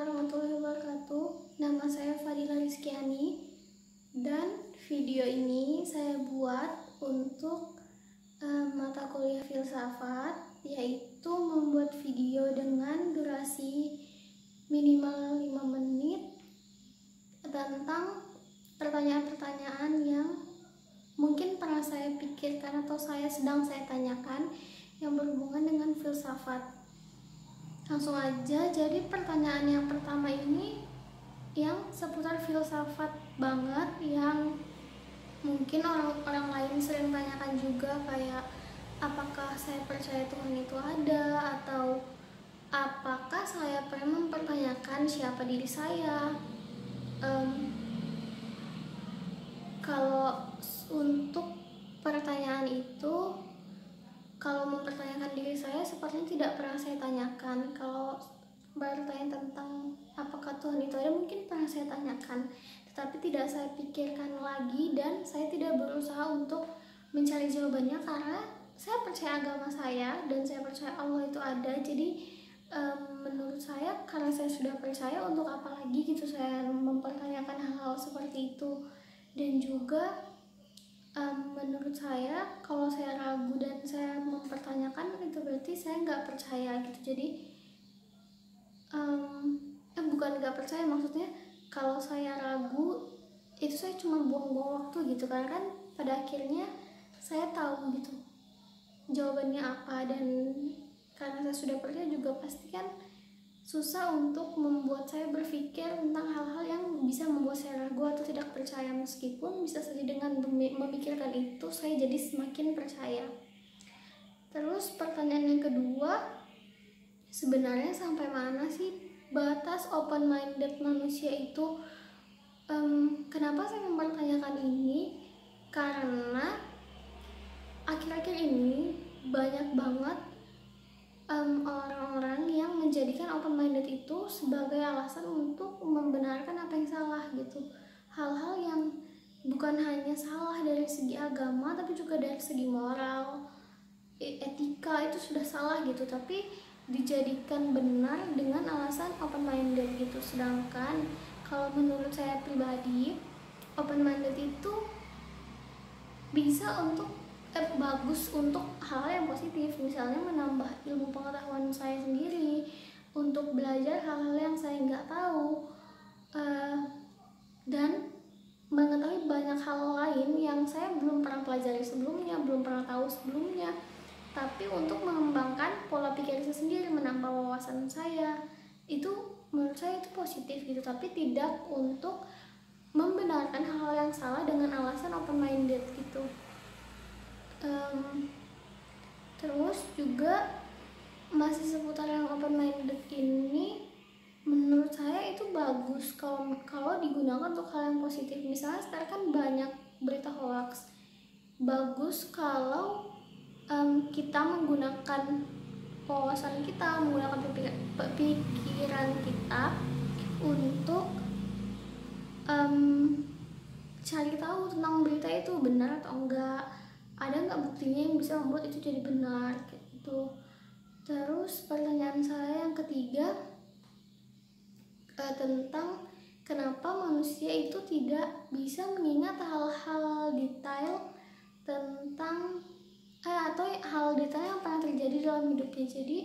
warahmatullahi wabarakatuh. Nama saya Fadila Rizkyani dan video ini saya buat untuk mata kuliah filsafat, yaitu membuat video dengan durasi minimal 5 menit tentang pertanyaan-pertanyaan yang mungkin pernah saya pikirkan atau sedang saya tanyakan yang berhubungan dengan filsafat. Langsung aja, jadi pertanyaan yang pertama ini yang seputar filsafat banget, yang mungkin orang lain sering tanyakan juga, kayak apakah saya percaya Tuhan itu ada, atau apakah saya pernah mempertanyakan siapa diri saya. Kalau untuk pertanyaan itu, kalau mempertanyakan diri saya sepertinya tidak pernah saya tanyakan. Kalau bertanya tentang apakah Tuhan itu ada, mungkin pernah saya tanyakan, tetapi tidak saya pikirkan lagi dan saya tidak berusaha untuk mencari jawabannya, karena saya percaya agama saya dan saya percaya Allah itu ada. Jadi menurut saya, karena saya sudah percaya, untuk apa lagi gitu saya mempertanyakan hal-hal seperti itu. Dan juga menurut saya, kalau saya ragu dan saya mempertanyakan, itu berarti saya nggak percaya gitu. Jadi bukan nggak percaya, maksudnya kalau saya ragu itu saya cuma buang-buang waktu gitu, karena kan pada akhirnya saya tahu gitu jawabannya apa. Dan karena saya sudah percaya juga, pasti kan susah untuk membuat saya berpikir tentang hal-hal yang bisa membuat saya ragu atau tidak percaya, meskipun bisa saja dengan memikirkan itu saya jadi semakin percaya. Terus pertanyaan yang kedua, sebenarnya sampai mana sih batas open-minded manusia itu? Kenapa saya mempertanyakan ini? Karena akhir-akhir ini banyak banget orang-orang yang menjadikan open-minded itu sebagai alasan untuk membenarkan apa yang salah gitu. Hal-hal yang bukan hanya salah dari segi agama, tapi juga dari segi moral, etika, itu sudah salah gitu, tapi dijadikan benar dengan alasan open-minded gitu. Sedangkan kalau menurut saya pribadi, open-minded itu bisa bagus untuk hal yang positif, misalnya menambah ilmu pengetahuan saya sendiri, untuk belajar hal-hal yang saya nggak tahu, dan mengetahui banyak hal lain yang saya belum pernah pelajari sebelumnya, belum pernah tahu sebelumnya. Tapi untuk mengembangkan pola pikir saya sendiri, menambah wawasan saya, itu menurut saya itu positif gitu, tapi tidak untuk membenarkan hal-hal yang salah dengan alasan open-minded gitu. Terus juga masih seputar yang open-minded ini, menurut saya itu bagus kalau digunakan untuk hal yang positif. Misalnya sekarang kan banyak berita hoax, bagus kalau kita menggunakan wawasan kita, menggunakan pikiran kita untuk cari tahu tentang berita itu benar atau enggak, ada nggak buktinya yang bisa membuat itu jadi benar gitu. Terus pertanyaan saya yang ketiga, tentang kenapa manusia itu tidak bisa mengingat hal-hal detail tentang atau hal detail yang pernah terjadi dalam hidupnya. Jadi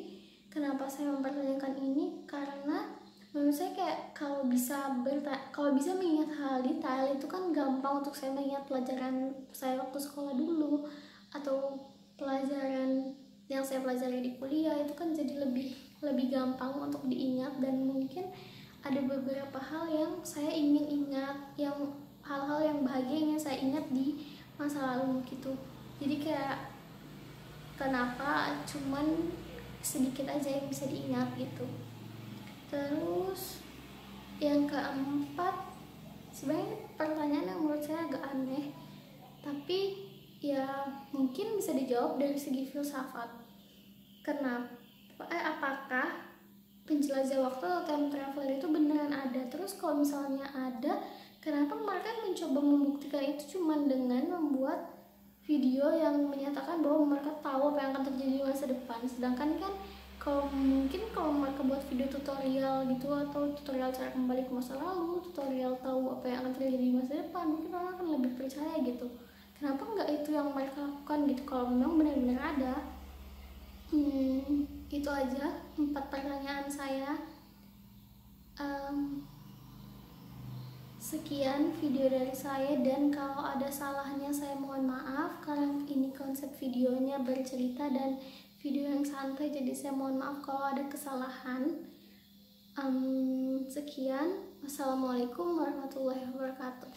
kenapa saya mempertanyakan ini? Karena menurut saya kayak kalau bisa mengingat hal detail itu kan gampang untuk saya mengingat pelajaran saya waktu sekolah dulu, atau pelajaran yang saya pelajari di kuliah, itu kan jadi lebih gampang untuk diingat. Dan mungkin ada beberapa hal yang saya ingin ingat, yang hal-hal yang bahagia ingin saya ingat di masa lalu gitu. Jadi kayak kenapa cuman sedikit aja yang bisa diingat gitu. Terus yang keempat, sebenarnya pertanyaan yang menurut saya agak aneh, tapi ya mungkin bisa dijawab dari segi filsafat. Apakah penjelajah waktu atau time traveler itu beneran ada? Terus kalau misalnya ada, kenapa mereka mencoba membuktikan itu cuma dengan membuat video yang menyatakan bahwa mereka tahu apa yang akan terjadi di masa depan? Sedangkan kan Kalau mungkin kalau mereka buat video tutorial gitu, atau tutorial cara kembali ke masa lalu, tutorial tahu apa yang akan terjadi di masa depan, mungkin orang akan lebih percaya gitu. Kenapa nggak itu yang mereka lakukan gitu kalau memang benar-benar ada? Itu aja 4 pertanyaan saya. Sekian video dari saya, dan kalau ada salahnya saya mohon maaf karena ini konsep videonya bercerita dan video yang santai, jadi saya mohon maaf kalau ada kesalahan. Sekian, wassalamualaikum warahmatullahi wabarakatuh.